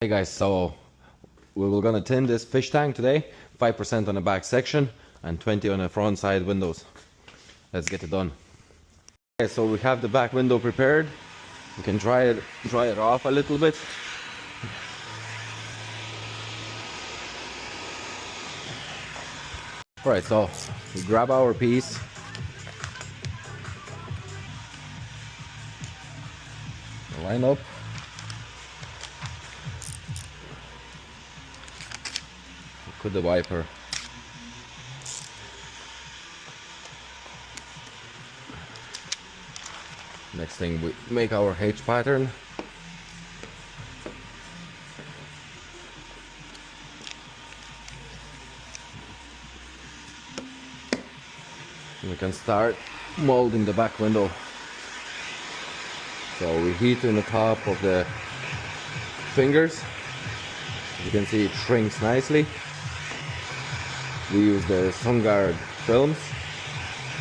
Hey guys, so we're gonna tint this fish tank today. 5% on the back section and 20 on the front side windows. Let's get it done. Okay, so we have the back window prepared. We can dry it off a little bit. Alright, so we grab our piece. Line up. Put the wiper. Next thing, we make our H pattern. We can start molding the back window. So we heat in the top of the fingers. You can see it shrinks nicely. We use the SunGuard films.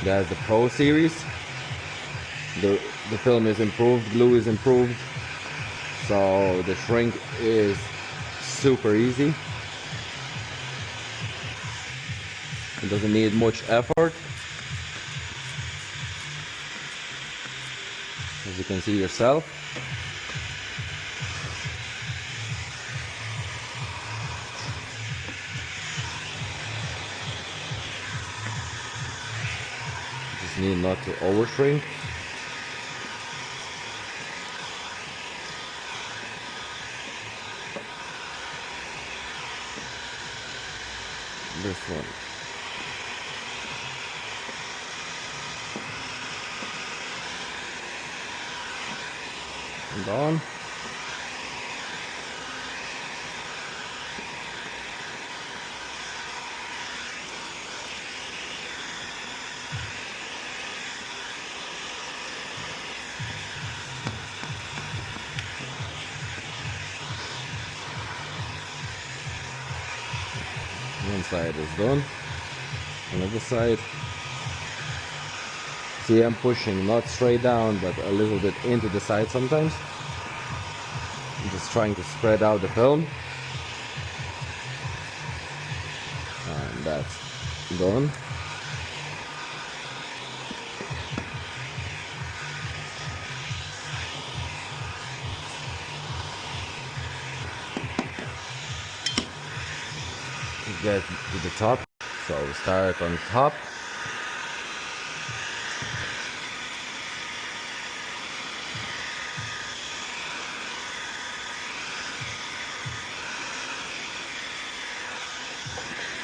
That's the Pro series. The film is improved, glue is improved, so the shrink is super easy. It doesn't need much effort. As you can see yourself. Just need not to over shrink. This one. And on. One side is done. Another side. See, I'm pushing not straight down, but a little bit into the side sometimes. I'm just trying to spread out the film. And that's done. Get to the top, so we start on top.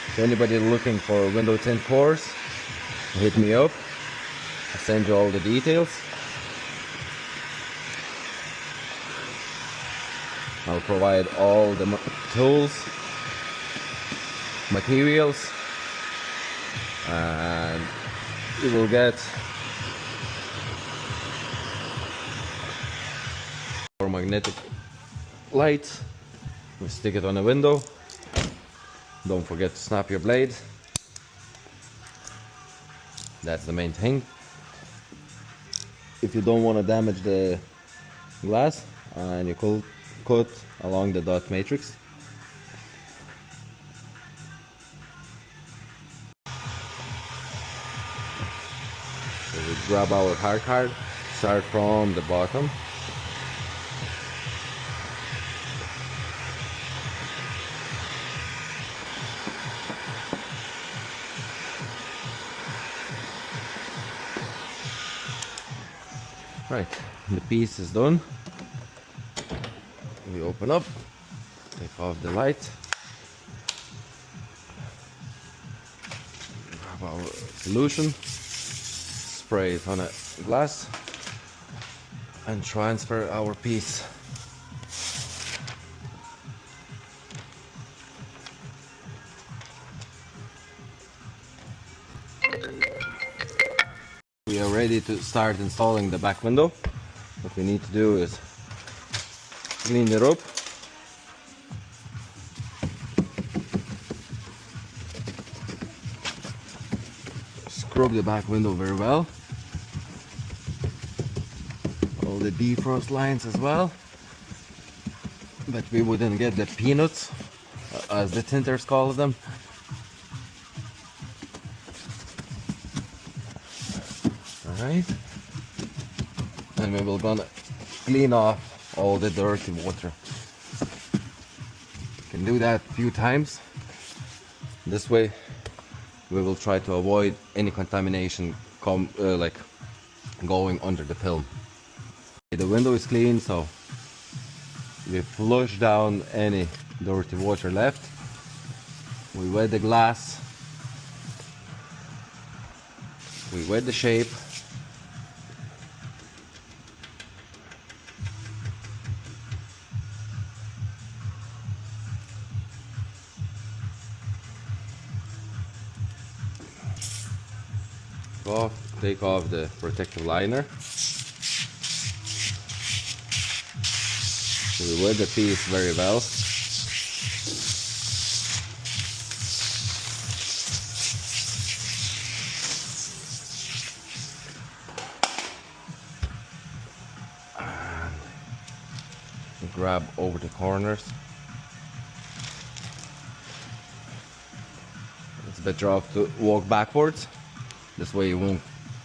If anybody looking for window tint course, hit me up. I'll send you all the details. I'll provide all the tools, materials, and you will get our magnetic light. We stick it on the window. Don't forget to snap your blade. That's the main thing. If you don't want to damage the glass, and you could cut along the dot matrix. So we grab our hard card, start from the bottom. Right, the piece is done. We open up, take off the light, grab our solution, spray it on a glass, and transfer our piece. We are ready to start installing the back window. What we need to do is clean it up. Scrub the back window very well. All the defrost lines as well. that we wouldn't get the peanuts, as the tinters call them. Alright, and we will gonna clean off all the dirty water. You can do that a few times. This way we will try to avoid any contamination like going under the film. The window is clean, so we flush down any dirty water left. We wet the glass, we wet the shape, take off the protective liner. We wet the piece very well. And grab over the corners. It's better off to walk backwards. This way you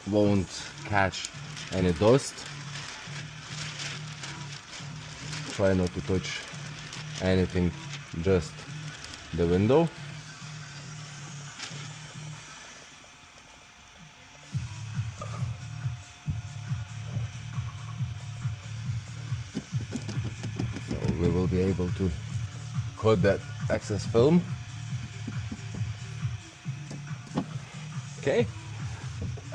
won't catch any dust. Try not to touch anything, just the window. So we will be able to cut that excess film. Okay,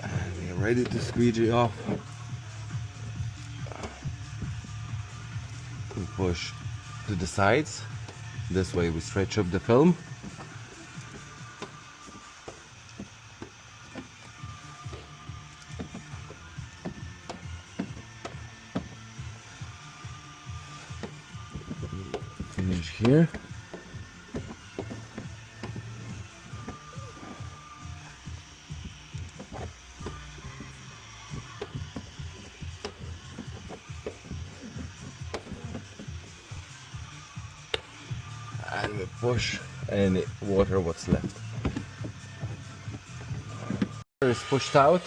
and we're ready to squeegee off. We push to the sides. This way we stretch up the film. Finish here. And we push any water what's left. Water is pushed out.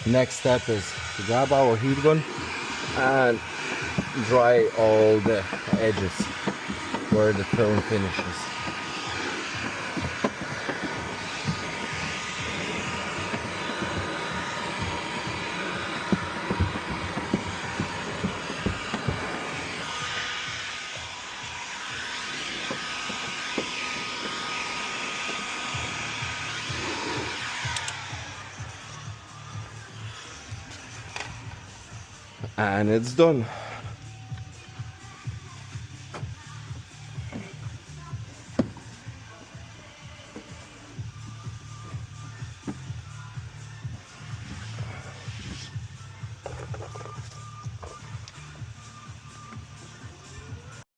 Next step is to grab our heat gun and dry all the edges where the film finishes. And it's done.